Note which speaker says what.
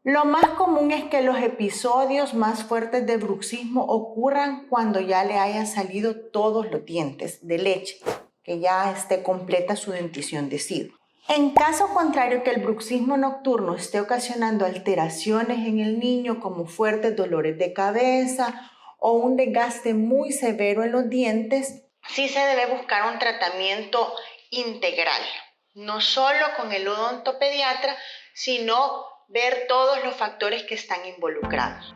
Speaker 1: Lo más común es que los episodios más fuertes de bruxismo ocurran cuando ya le hayan salido todos los dientes de leche, que ya esté completa su dentición decidua. En caso contrario que el bruxismo nocturno esté ocasionando alteraciones en el niño como fuertes dolores de cabeza o un desgaste muy severo en los dientes, sí se debe buscar un tratamiento integral, no solo con el odontopediatra, sino ver todos los factores que están involucrados.